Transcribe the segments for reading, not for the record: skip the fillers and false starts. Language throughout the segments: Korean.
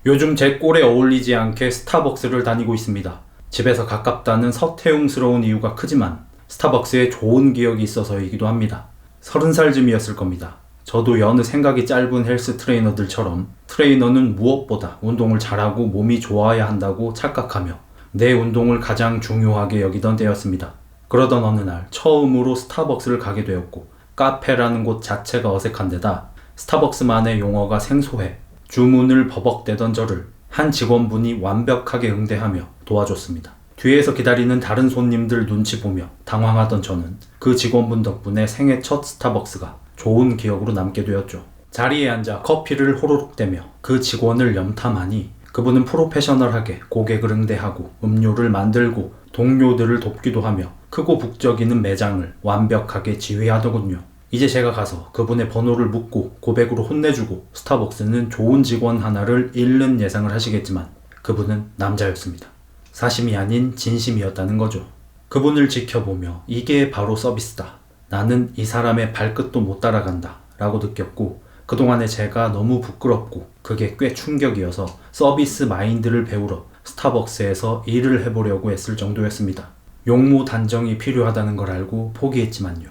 요즘 제 꼴에 어울리지 않게 스타벅스를 다니고 있습니다. 집에서 가깝다는 서태웅스러운 이유가 크지만 스타벅스에 좋은 기억이 있어서이기도 합니다. 30살쯤이었을 겁니다. 저도 여느 생각이 짧은 헬스 트레이너들처럼 트레이너는 무엇보다 운동을 잘하고 몸이 좋아야 한다고 착각하며 내 운동을 가장 중요하게 여기던 때였습니다. 그러던 어느 날 처음으로 스타벅스를 가게 되었고 카페라는 곳 자체가 어색한 데다 스타벅스만의 용어가 생소해 주문을 버벅대던 저를 한 직원분이 완벽하게 응대하며 도와줬습니다. 뒤에서 기다리는 다른 손님들 눈치 보며 당황하던 저는 그 직원분 덕분에 생애 첫 스타벅스가 좋은 기억으로 남게 되었죠. 자리에 앉아 커피를 호로록 대며 그 직원을 염탐하니 그분은 프로페셔널하게 고객을 응대하고 음료를 만들고 동료들을 돕기도 하며 크고 북적이는 매장을 완벽하게 지휘하더군요. 이제 제가 가서 그분의 번호를 묻고 고백으로 혼내주고 스타벅스는 좋은 직원 하나를 잃는 예상을 하시겠지만 그분은 남자였습니다. 사심이 아닌 진심이었다는 거죠. 그분을 지켜보며 이게 바로 서비스다. 나는 이 사람의 발끝도 못 따라간다 라고 느꼈고 그동안에 제가 너무 부끄럽고 그게 꽤 충격이어서 서비스 마인드를 배우러 스타벅스에서 일을 해보려고 했을 정도였습니다. 용모 단정이 필요하다는 걸 알고 포기했지만요.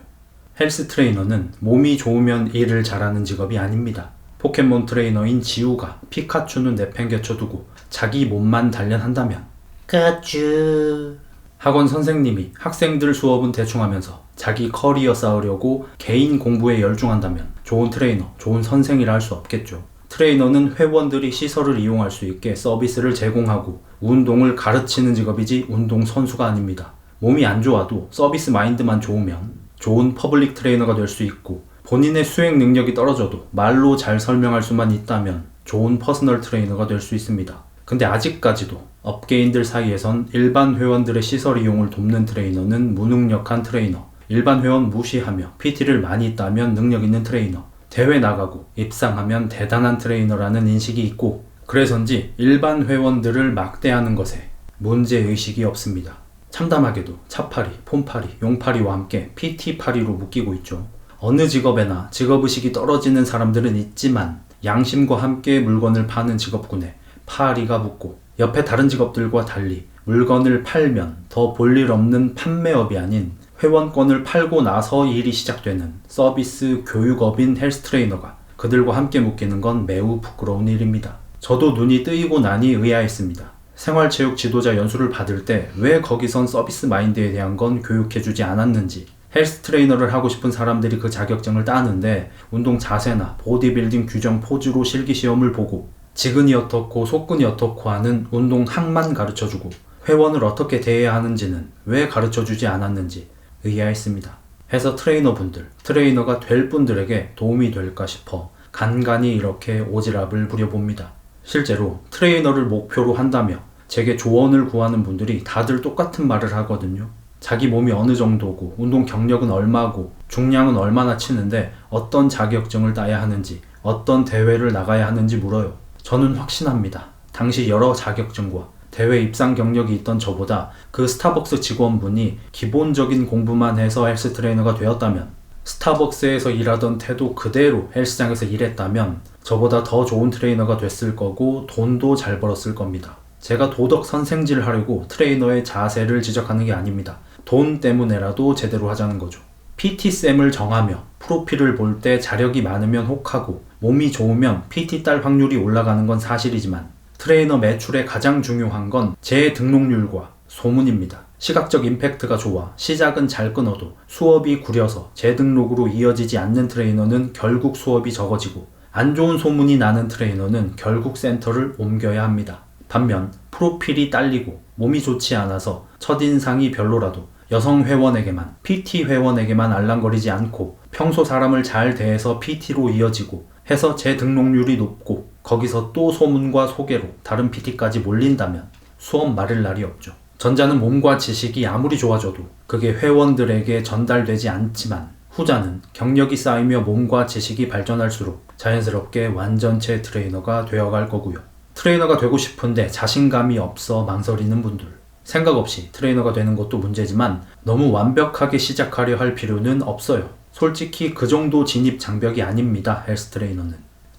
헬스 트레이너는 몸이 좋으면 일을 잘하는 직업이 아닙니다. 포켓몬 트레이너인 지우가 피카츄는 내팽개쳐두고 자기 몸만 단련한다면 까쭈 학원 선생님이 학생들 수업은 대충 하면서 자기 커리어 쌓으려고 개인 공부에 열중한다면 좋은 트레이너, 좋은 선생이라 할 수 없겠죠. 트레이너는 회원들이 시설을 이용할 수 있게 서비스를 제공하고 운동을 가르치는 직업이지 운동선수가 아닙니다. 몸이 안 좋아도 서비스 마인드만 좋으면 좋은 퍼블릭 트레이너가 될 수 있고 본인의 수행 능력이 떨어져도 말로 잘 설명할 수만 있다면 좋은 퍼스널 트레이너가 될 수 있습니다. 근데 아직까지도 업계인들 사이에선 일반 회원들의 시설 이용을 돕는 트레이너는 무능력한 트레이너, 일반 회원 무시하며 PT를 많이 따면 능력 있는 트레이너, 대회 나가고 입상하면 대단한 트레이너라는 인식이 있고 그래서인지 일반 회원들을 막대하는 것에 문제의식이 없습니다. 참담하게도 차파리, 폼파리, 용파리와 함께 PT파리로 묶이고 있죠. 어느 직업에나 직업의식이 떨어지는 사람들은 있지만 양심과 함께 물건을 파는 직업군에 파리가 붙고 옆에 다른 직업들과 달리 물건을 팔면 더 볼일 없는 판매업이 아닌 회원권을 팔고 나서 일이 시작되는 서비스 교육업인 헬스 트레이너가 그들과 함께 묶이는 건 매우 부끄러운 일입니다. 저도 눈이 뜨이고 나니 의아했습니다. 생활체육 지도자 연수를 받을 때 왜 거기선 서비스 마인드에 대한 건 교육해주지 않았는지 헬스 트레이너를 하고 싶은 사람들이 그 자격증을 따는데 운동 자세나 보디빌딩 규정 포즈로 실기시험을 보고 지근이 어떻고 속근이 어떻고 하는 운동학만 가르쳐주고 회원을 어떻게 대해야 하는지는 왜 가르쳐주지 않았는지 의아했습니다. 해서 트레이너분들, 트레이너가 될 분들에게 도움이 될까 싶어 간간히 이렇게 오지랖을 부려봅니다. 실제로 트레이너를 목표로 한다며 제게 조언을 구하는 분들이 다들 똑같은 말을 하거든요. 자기 몸이 어느 정도고 운동 경력은 얼마고 중량은 얼마나 치는데 어떤 자격증을 따야 하는지 어떤 대회를 나가야 하는지 물어요. 저는 확신합니다. 당시 여러 자격증과 대회 입상 경력이 있던 저보다 그 스타벅스 직원분이 기본적인 공부만 해서 헬스 트레이너가 되었다면 스타벅스에서 일하던 태도 그대로 헬스장에서 일했다면 저보다 더 좋은 트레이너가 됐을 거고 돈도 잘 벌었을 겁니다. 제가 도덕 선생질 하려고 트레이너의 자세를 지적하는 게 아닙니다. 돈 때문에라도 제대로 하자는 거죠. PT쌤을 정하며 프로필을 볼 때 자력이 많으면 혹하고 몸이 좋으면 PT 딸 확률이 올라가는 건 사실이지만 트레이너 매출에 가장 중요한 건 재등록률과 소문입니다. 시각적 임팩트가 좋아 시작은 잘 끊어도 수업이 구려서 재등록으로 이어지지 않는 트레이너는 결국 수업이 적어지고 안 좋은 소문이 나는 트레이너는 결국 센터를 옮겨야 합니다. 반면 프로필이 딸리고 몸이 좋지 않아서 첫인상이 별로라도 여성 회원에게만, PT 회원에게만 알랑거리지 않고 평소 사람을 잘 대해서 PT로 이어지고 해서 재등록률이 높고 거기서 또 소문과 소개로 다른 PT까지 몰린다면 수업 마를 날이 없죠. 전자는 몸과 지식이 아무리 좋아져도 그게 회원들에게 전달되지 않지만 후자는 경력이 쌓이며 몸과 지식이 발전할수록 자연스럽게 완전체 트레이너가 되어갈 거고요. 트레이너가 되고 싶은데 자신감이 없어 망설이는 분들, 생각 없이 트레이너가 되는 것도 문제지만 너무 완벽하게 시작하려 할 필요는 없어요. 솔직히 그 정도 진입 장벽이 아닙니다. 헬스 트레이너는.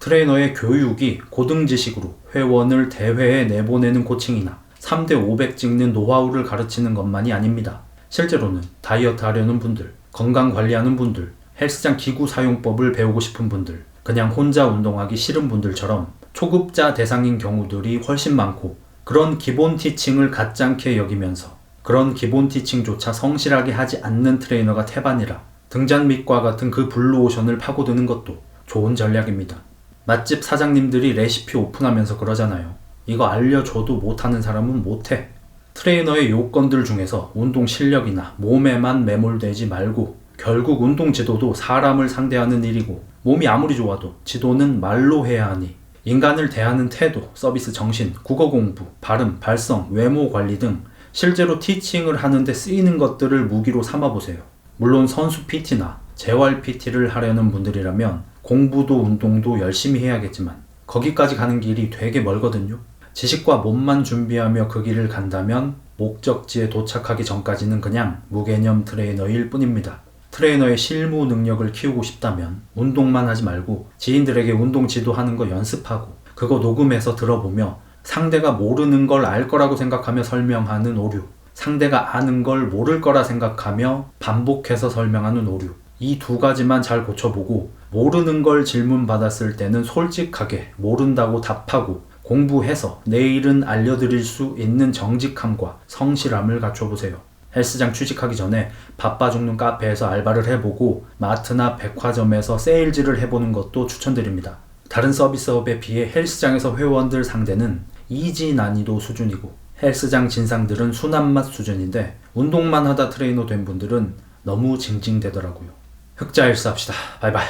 트레이너의 교육이 고등지식으로 회원을 대회에 내보내는 코칭이나 3대 500 찍는 노하우를 가르치는 것만이 아닙니다. 실제로는 다이어트 하려는 분들, 건강 관리하는 분들, 헬스장 기구 사용법을 배우고 싶은 분들, 그냥 혼자 운동하기 싫은 분들처럼 초급자 대상인 경우들이 훨씬 많고, 그런 기본 티칭을 가짱게 여기면서 그런 기본 티칭조차 성실하게 하지 않는 트레이너가 태반이라 등잔밑과 같은 그 블루오션을 파고드는 것도 좋은 전략입니다. 맛집 사장님들이 레시피 오픈하면서 그러잖아요. 이거 알려줘도 못하는 사람은 못해. 트레이너의 요건들 중에서 운동 실력이나 몸에만 매몰되지 말고, 결국 운동 지도도 사람을 상대하는 일이고, 몸이 아무리 좋아도 지도는 말로 해야 하니 인간을 대하는 태도, 서비스 정신, 국어 공부, 발음, 발성, 외모 관리 등 실제로 티칭을 하는데 쓰이는 것들을 무기로 삼아보세요. 물론 선수 PT나 재활 PT를 하려는 분들이라면 공부도 운동도 열심히 해야겠지만 거기까지 가는 길이 되게 멀거든요. 지식과 몸만 준비하며 그 길을 간다면 목적지에 도착하기 전까지는 그냥 무개념 트레이너일 뿐입니다. 트레이너의 실무 능력을 키우고 싶다면 운동만 하지 말고 지인들에게 운동 지도하는 거 연습하고, 그거 녹음해서 들어보며 상대가 모르는 걸 알 거라고 생각하며 설명하는 오류, 상대가 아는 걸 모를 거라 생각하며 반복해서 설명하는 오류, 이 두 가지만 잘 고쳐보고 모르는 걸 질문 받았을 때는 솔직하게 모른다고 답하고 공부해서 내일은 알려드릴 수 있는 정직함과 성실함을 갖춰보세요. 헬스장 취직하기 전에 바빠 죽는 카페에서 알바를 해보고 마트나 백화점에서 세일즈를 해보는 것도 추천드립니다. 다른 서비스업에 비해 헬스장에서 회원들 상대는 이지 난이도 수준이고, 헬스장 진상들은 순한 맛 수준인데 운동만 하다 트레이너 된 분들은 너무 징징대더라고요. 흑자 헬스 합시다. 바이바이.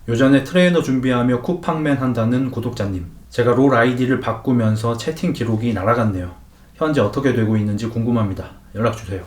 요전에 트레이너 준비하며 쿠팡맨 한다는 구독자님, 제가 롤 아이디를 바꾸면서 채팅 기록이 날아갔네요. 현재 어떻게 되고 있는지 궁금합니다. 연락주세요.